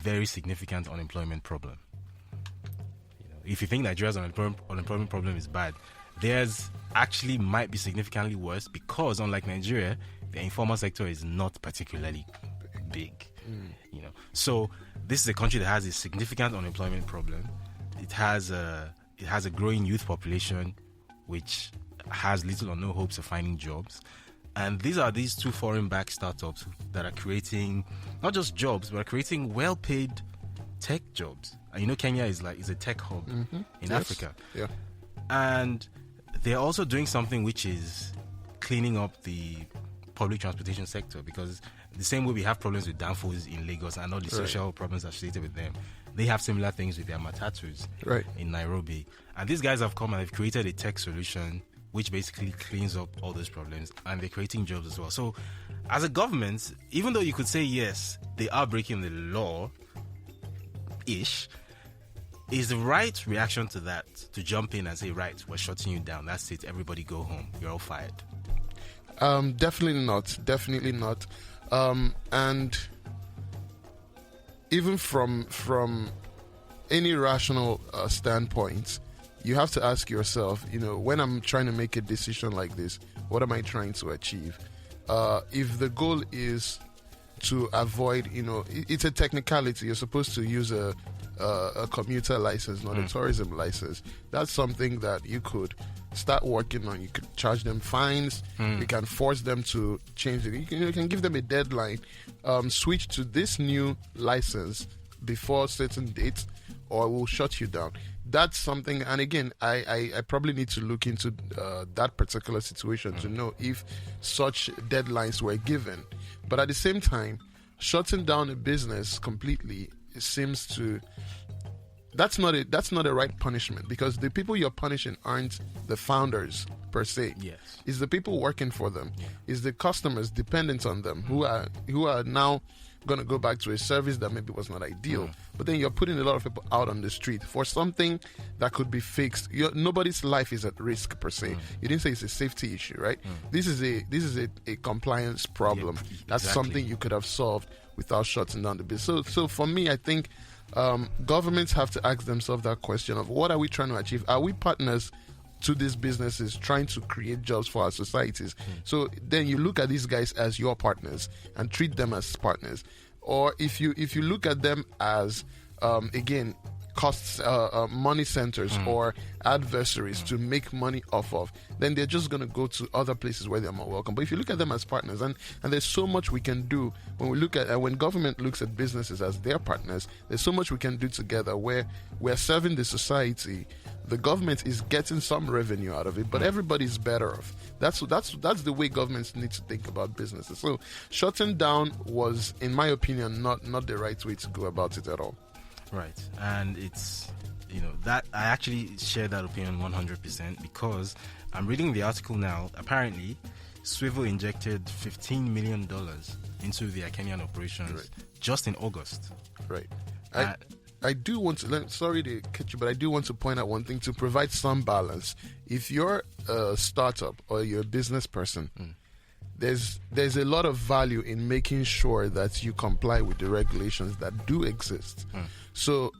very significant unemployment problem. If you think Nigeria's unemployment problem is bad, theirs actually might be significantly worse because, unlike Nigeria, the informal sector is not particularly big. So this is a country that has a significant unemployment problem. It has a growing youth population, which has little or no hopes of finding jobs. And these two foreign-backed startups that are creating not just jobs, but are creating well-paid tech jobs. And Kenya is a tech hub in Africa. Yeah. And they're also doing something which is cleaning up the public transportation sector, because the same way we have problems with danfos in Lagos and all the social problems associated with them, they have similar things with their matatus in Nairobi. And these guys have come and they've created a tech solution which basically cleans up all those problems, and they're creating jobs as well. So as a government, even though you could say, yes, they are breaking the law-ish, is the right reaction to that to jump in and say, right, we're shutting you down, that's it, everybody go home, you're all fired? Definitely not. And even from any rational standpoint, you have to ask yourself, when I'm trying to make a decision like this, what am I trying to achieve? If the goal is to avoid, it's a technicality. You're supposed to use a commuter license, not a tourism license. That's something that you could start working on. You could charge them fines. You can force them to change it. You can give them a deadline. Switch to this new license before certain dates, or we'll shut you down. That's something, and again, I probably need to look into that particular situation to know if such deadlines were given. But at the same time, shutting down a business completely seems to... That's not a right punishment, because the people you're punishing aren't the founders per se. Yes. It's the people working for them. Yeah. It's the customers dependent on them who are now going to go back to a service that maybe was not ideal. But then you're putting a lot of people out on the street for something that could be fixed. Nobody's life is at risk per se. You didn't say it's a safety issue, right? This is a compliance problem. Yeah, exactly. That's something you could have solved without shutting down the business. So for me, I think governments have to ask themselves that question of, what are we trying to achieve? Are we partners to these businesses trying to create jobs for our societies? So then you look at these guys as your partners and treat them as partners. Or if you look at them as again, costs, money centers or adversaries to make money off of, then they're just going to go to other places where they're more welcome. But if you look at them as partners, and there's so much we can do when government looks at businesses as their partners, there's so much we can do together where we're serving the society. The government is getting some revenue out of it, but everybody's better off. That's the way governments need to think about businesses. So shutting down was, in my opinion, not the right way to go about it at all. Right, and it's, that I actually share that opinion 100%, because I'm reading the article now. Apparently, Swivel injected $15 million into the Kenyan operations just in August. Right. I do want to, sorry to cut you, but I do want to point out one thing to provide some balance. If you're a startup or you're a business person, there's a lot of value in making sure that you comply with the regulations that do exist. So,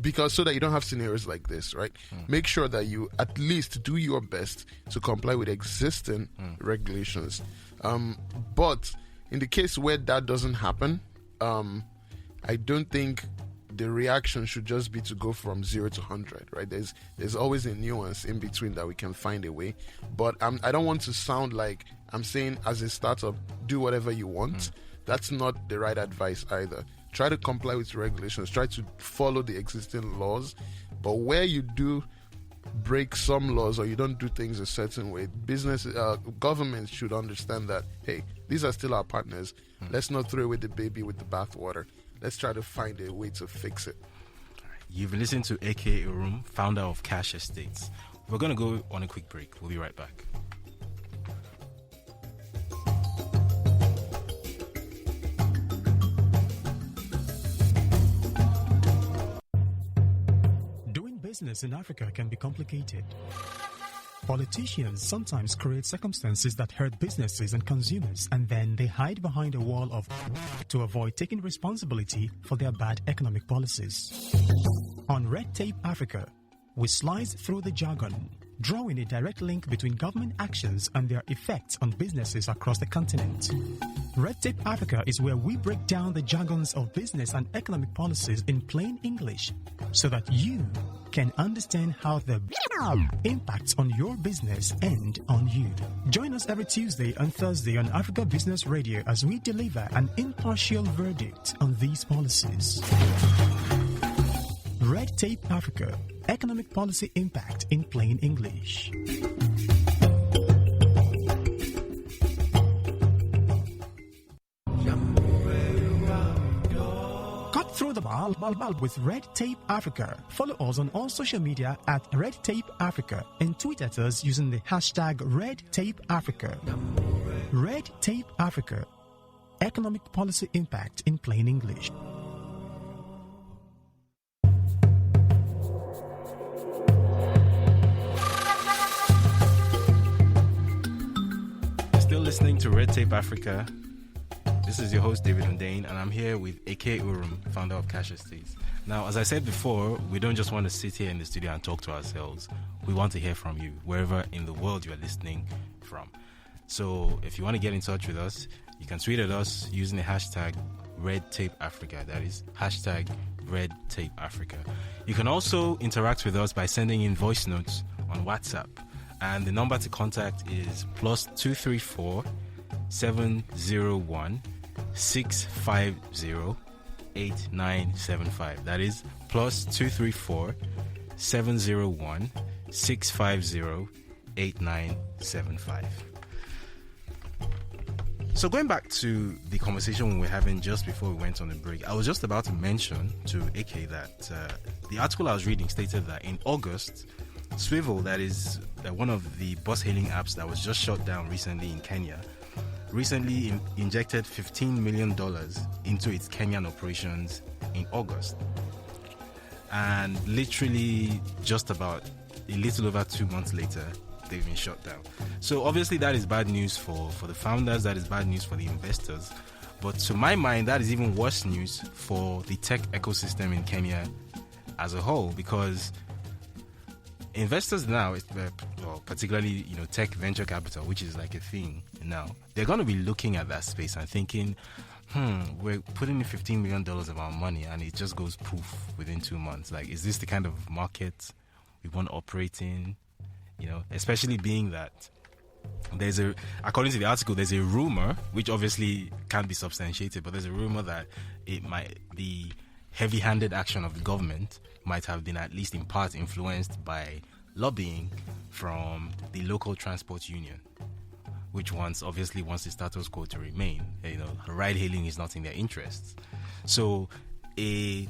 because so that you don't have scenarios like this, right? Make sure that you at least do your best to comply with existing regulations. But in the case where that doesn't happen, I don't think the reaction should just be to go from 0 to 100, right? There's always a nuance in between that we can find a way. But I don't want to sound like I'm saying as a startup, do whatever you want. That's not the right advice either. Try to comply with regulations. Try to follow the existing laws. But where you do break some laws or you don't do things a certain way, governments should understand that, hey, these are still our partners. Let's not throw away the baby with the bathwater. Let's try to find a way to fix it. You've been listening to Eke Irum, founder of Cash Estates. We're going to go on a quick break. We'll be right back. Doing business in Africa can be complicated. Politicians sometimes create circumstances that hurt businesses and consumers, and then they hide behind a wall of to avoid taking responsibility for their bad economic policies. On Red Tape Africa, we slice through the jargon, drawing a direct link between government actions and their effects on businesses across the continent. Red Tape Africa is where we break down the jargons of business and economic policies in plain English so that you can understand how the impacts on your business and on you. Join us every Tuesday and Thursday on Africa Business Radio as we deliver an impartial verdict on these policies. Red Tape Africa, economic policy impact in plain English. Cut through the ball with Red Tape Africa. Follow us on all social media at Red Tape Africa and tweet at us using the hashtag Red Tape Africa. Red Tape Africa, economic policy impact in plain English. Listening to Red Tape Africa. This is your host David Hundeyin, and I'm here with Eke founder of Cash Estates. Now, as I said before, we don't just want to sit here in the studio and talk to ourselves. We want to hear from you, wherever in the world you are listening from. So if you want to get in touch with us, you can tweet at us using the hashtag Red Tape Africa. That is hashtag Red Tape Africa. You can also interact with us by sending in voice notes on WhatsApp. And the number to contact is +234 701 650 8975. That is +234 701 650 8975. So going back to the conversation we were having just before we went on the break, I was just about to mention to Eke that the article I was reading stated that in August, Swivel, that is one of the bus hailing apps that was just shut down recently in Kenya, recently injected $15 million into its Kenyan operations in August. And literally just about a little over 2 months later, they've been shut down. So obviously that is bad news for the founders, that is bad news for the investors. But to my mind, that is even worse news for the tech ecosystem in Kenya as a whole, because investors now, particularly tech venture capital, which is like a thing now, they're going to be looking at that space and thinking, we're putting in $15 million of our money and it just goes poof within 2 months. Like, is this the kind of market we want to operate in? Especially being that according to the article, there's a rumor, which obviously can't be substantiated, but there's a rumor that the heavy-handed action of the government might have been at least in part influenced by lobbying from the local transport union, which wants the status quo to remain. Ride-hailing is not in their interests. So a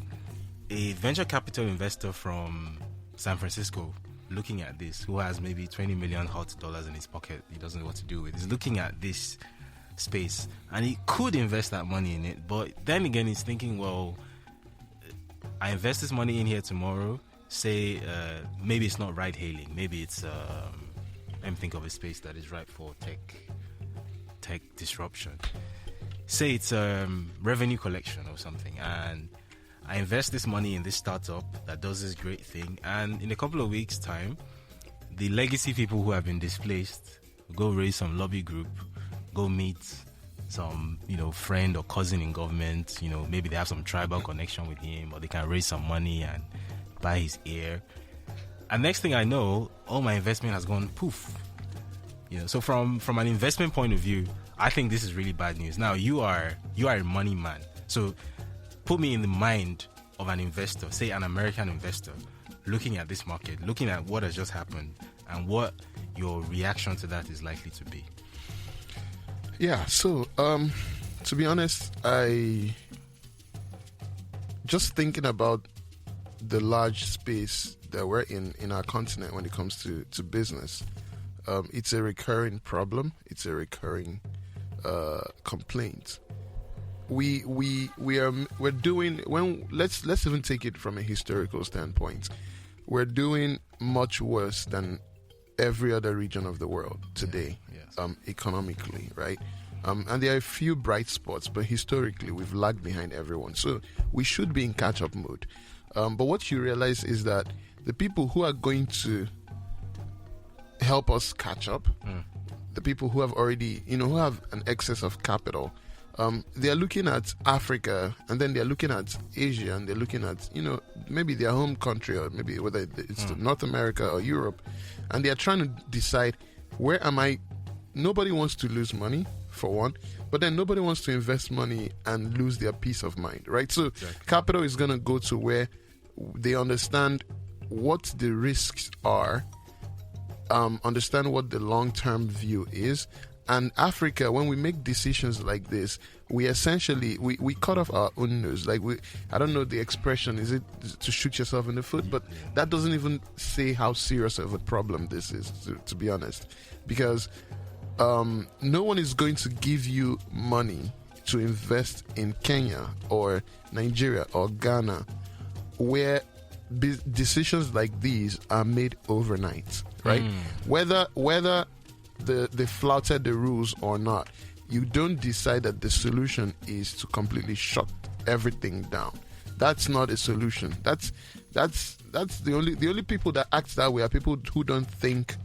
venture capital investor from San Francisco looking at this, who has maybe $20 million hot dollars in his pocket, he doesn't know what to do with, is looking at this space and he could invest that money in it, but then again he's thinking, well, I invest this money in here tomorrow, say maybe it's not ride hailing, maybe it's let me think of a space that is ripe for tech disruption. Say it's revenue collection or something, and I invest this money in this startup that does this great thing, and in a couple of weeks time the legacy people who have been displaced go raise some lobby group, go meet some friend or cousin in government, maybe they have some tribal connection with him, or they can raise some money and buy his ear, and next thing I know, all my investment has gone poof. So from an investment point of view, I think this is really bad news. Now you are a money man, so put me in the mind of an investor, say an American investor, looking at this market, looking at what has just happened, and what your reaction to that is likely to be. Yeah, so to be honest, I just thinking about the large space that we're in our continent when it comes to business. It's a recurring problem. It's a recurring complaint. We're doing, when let's even take it from a historical standpoint. We're doing much worse than every other region of the world today, economically, right? And there are a few bright spots, but historically we've lagged behind everyone. So we should be in catch-up mode. But what you realize is that the people who are going to help us catch up, the people who have already, who have an excess of capital, they are looking at Africa, and then they're looking at Asia, and they're looking at, maybe their home country, or maybe whether it's North America or Europe, and they are trying to decide, where am I? Nobody wants to lose money, for one, but then nobody wants to invest money and lose their peace of mind, right? So capital is going to go to where they understand what the risks are, understand what the long-term view is. And Africa, when we make decisions like this, we essentially we cut off our own nose. Like, I don't know the expression, is it to shoot yourself in the foot? But that doesn't even say how serious of a problem this is, to be honest. Because no one is going to give you money to invest in Kenya or Nigeria or Ghana, where decisions like these are made overnight, right? Whether they flouted the rules or not, you don't decide that the solution is to completely shut everything down. That's not a solution. That's the only people that act that way are people who don't think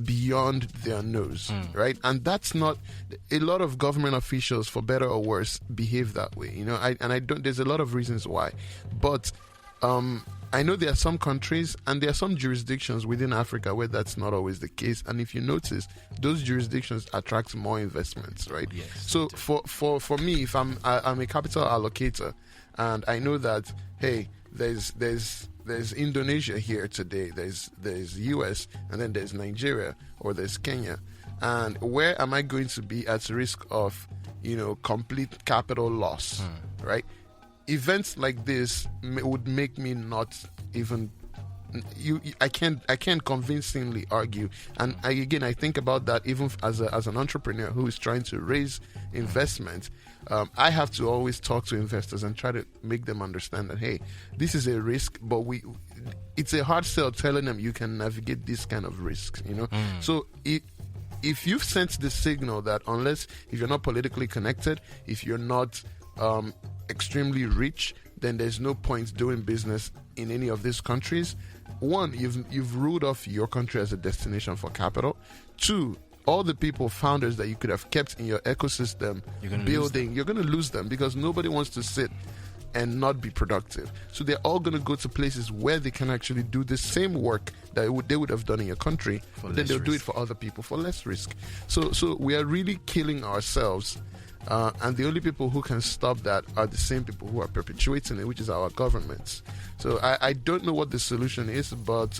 beyond their nose, right? And that's not a lot of government officials, for better or worse, behave that way. I don't. There's a lot of reasons why, but I know there are some countries and there are some jurisdictions within Africa where that's not always the case. And if you notice, those jurisdictions attract more investments, right? Yes. So for me, if I'm a capital allocator, and I know that, hey, there's Indonesia here today, there's US, and then there's Nigeria, or there's Kenya, and where am I going to be at risk of complete capital loss, right? Events like this would make me not even. I can't convincingly argue, and I think about that even as an entrepreneur who is trying to raise investment. I have to always talk to investors and try to make them understand that, hey, this is a risk, but it's a hard sell telling them you can navigate this kind of risks. So if you've sent the signal that if you're not politically connected, if you're not extremely rich, then there's no point doing business in any of these countries. One, you've ruled off your country as a destination for capital. Two, all the founders that you could have kept in your ecosystem building, you're going to lose them because nobody wants to sit and not be productive. So they're all going to go to places where they can actually do the same work that they would have done in your country, but then they'll do it for other people for less risk. So we are really killing ourselves. And the only people who can stop that are the same people who are perpetuating it, which is our governments. So I don't know what the solution is, but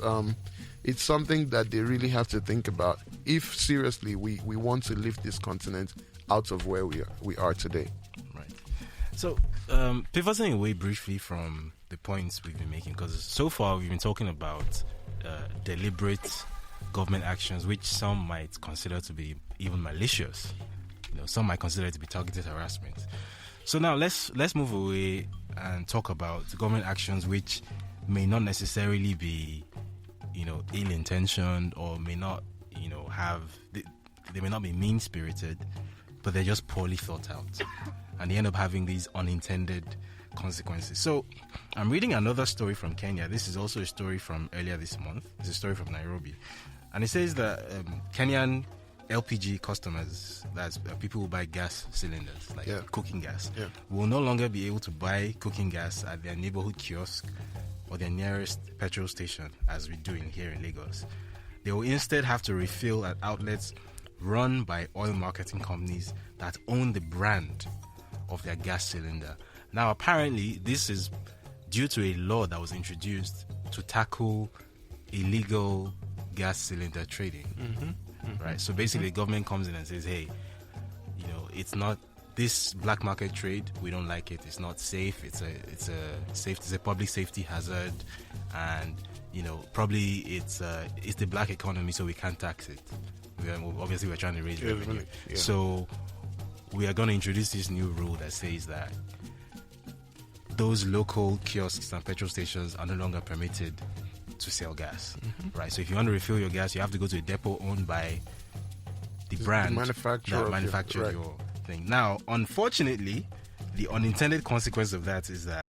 it's something that they really have to think about if seriously we want to lift this continent out of where we are today. Right. So pivoting away briefly from the points we've been making, because so far we've been talking about deliberate government actions, which some might consider to be even malicious. Some might consider it to be targeted harassment. So now let's move away and talk about government actions which may not necessarily be, ill-intentioned, or may not, they may not be mean-spirited, but they're just poorly thought out, and they end up having these unintended consequences. So I'm reading another story from Kenya. This is also a story from earlier this month. It's a story from Nairobi, and it says that Kenyan LPG customers, that's people who buy gas cylinders, cooking gas, will no longer be able to buy cooking gas at their neighborhood kiosk or their nearest petrol station, as we do here in Lagos. They will instead have to refill at outlets run by oil marketing companies that own the brand of their gas cylinder. Now, apparently, this is due to a law that was introduced to tackle illegal gas cylinder trading. Right, so basically the government comes in and says, hey, it's not this black market trade, we don't like it, it's not safe, it's a public safety hazard, and probably it's the black economy, so we can't tax it. Obviously we're trying to raise revenue. So we are going to introduce this new rule that says that those local kiosks and petrol stations are no longer permitted to sell gas, right? So if you want to refill your gas, you have to go to a depot owned by the brand manufacturer that manufactured your thing. Now, unfortunately, the unintended consequence of that is that